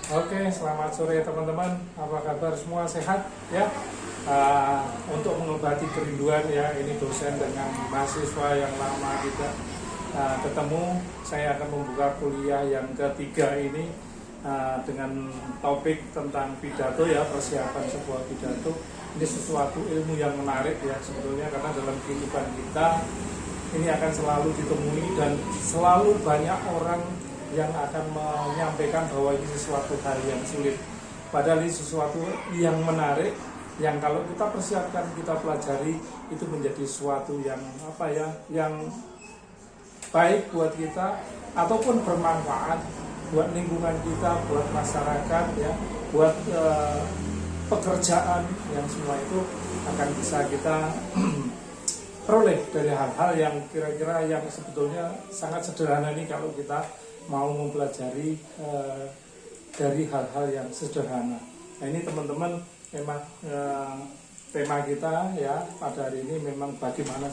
Oke, selamat sore teman-teman. Apa kabar semua? Sehat ya? Untuk mengobati kerinduan ya, ini dosen dengan mahasiswa yang lama tidak ketemu. Saya akan membuka kuliah yang ketiga ini dengan topik tentang pidato ya, persiapan sebuah pidato. Ini sesuatu ilmu yang menarik ya sebetulnya, karena dalam kehidupan kita ini akan selalu ditemui dan selalu banyak orang yang akan menyampaikan bahwa ini sesuatu hal yang sulit. Padahal ini sesuatu yang menarik, yang kalau kita persiapkan, kita pelajari, itu menjadi sesuatu yang yang baik buat kita ataupun bermanfaat buat lingkungan kita, buat masyarakat ya, buat pekerjaan, yang semua itu akan bisa kita peroleh dari hal-hal yang kira-kira yang sebetulnya sangat sederhana ini kalau kita mau mempelajari dari hal-hal yang sederhana. Nah ini teman-teman memang tema kita ya pada hari ini memang bagaimana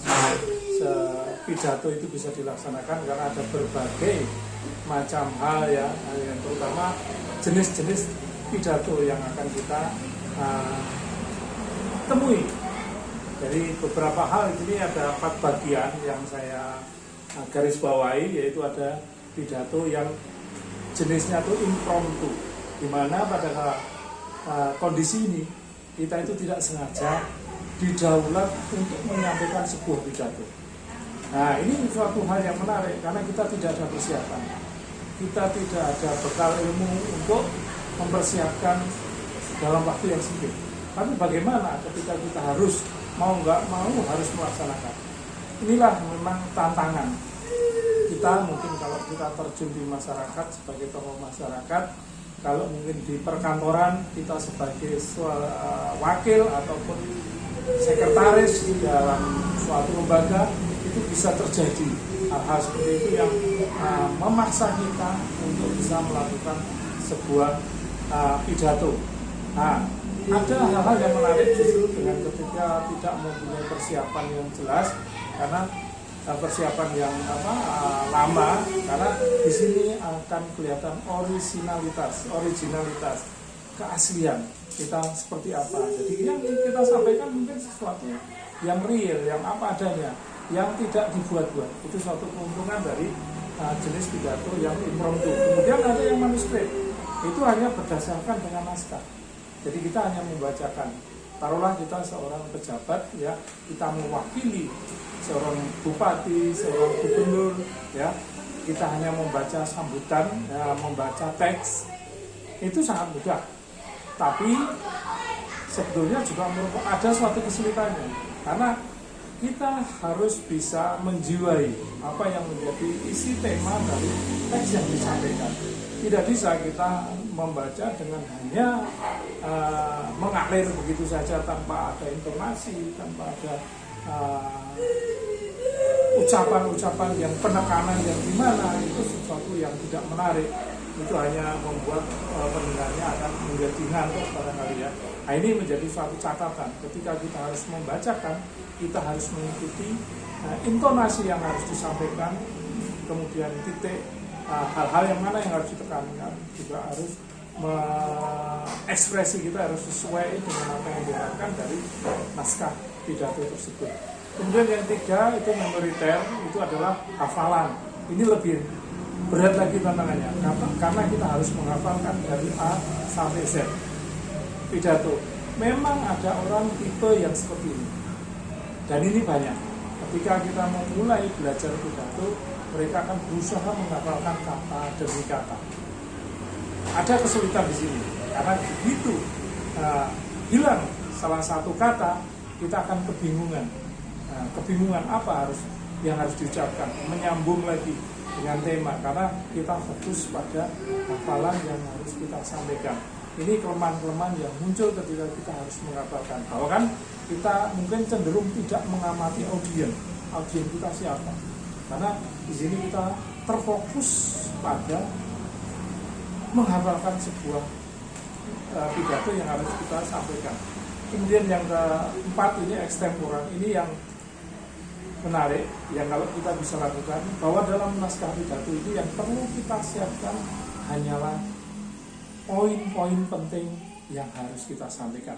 pidato itu bisa dilaksanakan, karena ada berbagai macam hal ya, yang terutama jenis-jenis pidato yang akan kita temui. Jadi beberapa hal ini ada 4 bagian yang saya garis bawahi, yaitu ada pidato yang jenisnya itu impromptu, di mana pada kondisi ini kita itu tidak sengaja didaulat untuk menyampaikan sebuah pidato. Nah ini suatu hal yang menarik karena kita tidak ada persiapan, kita tidak ada bekal ilmu untuk mempersiapkan dalam waktu yang sempit. Tapi bagaimana ketika kita harus mau nggak mau harus melaksanakan? Inilah memang tantangan kita. Mungkin kalau kita terjun di masyarakat sebagai tokoh masyarakat, kalau mungkin di perkantoran kita sebagai wakil ataupun sekretaris di dalam suatu lembaga, itu bisa terjadi hal-hal seperti itu yang memaksa kita untuk bisa melakukan sebuah pidato. Nah, ada hal-hal yang menarik justru dengan ketika tidak mempunyai persiapan yang jelas, karena persiapan yang lama, karena di sini akan kelihatan originalitas, keaslian kita seperti apa. Jadi yang kita sampaikan mungkin sesuatu yang real, yang apa adanya, yang tidak dibuat-buat. Itu suatu keuntungan dari jenis pidato yang impromptu. Kemudian ada yang manuskrip, itu hanya berdasarkan dengan naskah. Jadi kita hanya membacakan. Taruhlah kita seorang pejabat ya, kita mewakili seorang bupati, seorang gubernur ya, kita hanya membaca sambutan ya, membaca teks, itu sangat mudah. Tapi sebetulnya juga ada suatu kesulitannya, karena kita harus bisa menjiwai apa yang menjadi isi tema dari teks yang disampaikan. Tidak bisa kita membaca dengan hanya mengalir begitu saja tanpa ada intonasi, tanpa ada ucapan-ucapan yang penekanan yang gimana. Itu sesuatu yang tidak menarik. Itu hanya membuat pendengarnya akan menjadi ngantuk barangkali ya. Nah ini menjadi suatu catatan. Ketika kita harus membacakan, kita harus mengikuti intonasi yang harus disampaikan, kemudian titik, hal-hal yang mana yang harus ditekankan, juga harus ekspresi kita harus sesuai dengan apa yang diharapkan dari naskah pidato tersebut. Kemudian yang 3 itu memoriter, itu adalah hafalan. Ini lebih berat lagi tantangannya, karena kita harus menghafalkan dari A sampai Z pidato. Memang ada orang tipe yang seperti ini, dan ini banyak. Ketika kita memulai belajar pidato, mereka akan berusaha menghafalkan kata demi kata. Ada kesulitan di sini, karena begitu hilang salah satu kata, kita akan kebingungan. Kebingungan apa yang harus diucapkan, menyambung lagi dengan tema, karena kita fokus pada hafalan yang harus kita sampaikan. Ini kelemahan-kelemahan yang muncul ketika kita harus menghafalkan. Bahwa kan kita mungkin cenderung tidak mengamati audien kita siapa, karena di sini kita terfokus pada menghafalkan sebuah pidato yang harus kita sampaikan. Kemudian yang keempat ini extemporan, ini yang menarik, yang kalau kita bisa lakukan, bahwa dalam naskah pidato itu yang perlu kita siapkan hanyalah poin-poin penting yang harus kita sampaikan.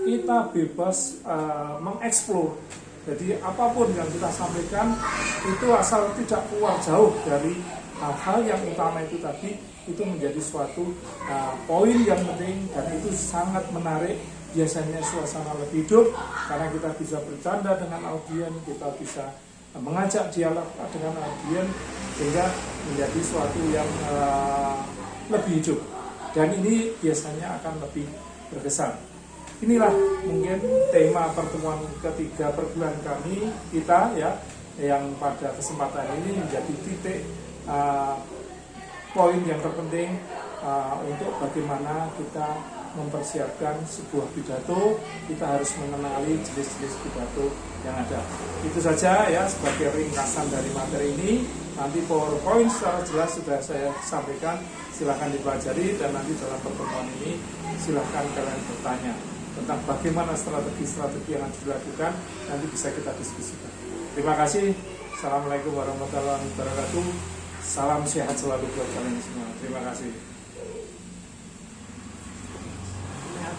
Kita bebas mengeksplor. Jadi apapun yang kita sampaikan itu asal tidak keluar jauh dari hal-hal yang utama itu tadi, itu menjadi suatu poin yang penting, dan itu sangat menarik. Biasanya suasana lebih hidup karena kita bisa bercanda dengan audiens, kita bisa mengajak dialog dengan audiens, sehingga menjadi suatu yang lebih hidup, dan ini biasanya akan lebih berkesan. Inilah mungkin tema pertemuan ketiga perguruan kami kita ya, yang pada kesempatan ini menjadi titik poin yang terpenting untuk bagaimana kita mempersiapkan sebuah pidato. Kita harus mengenali jenis-jenis pidato yang ada. Itu saja ya sebagai ringkasan dari materi ini. Nanti PowerPoint secara jelas sudah saya sampaikan, silahkan dipelajari, dan nanti dalam pertemuan ini silahkan kalian bertanya tentang bagaimana strategi-strategi yang harus dilakukan, nanti bisa kita diskusikan. Terima kasih. Assalamualaikum warahmatullahi wabarakatuh. Salam sehat selalu buat kalian semua. Terima kasih.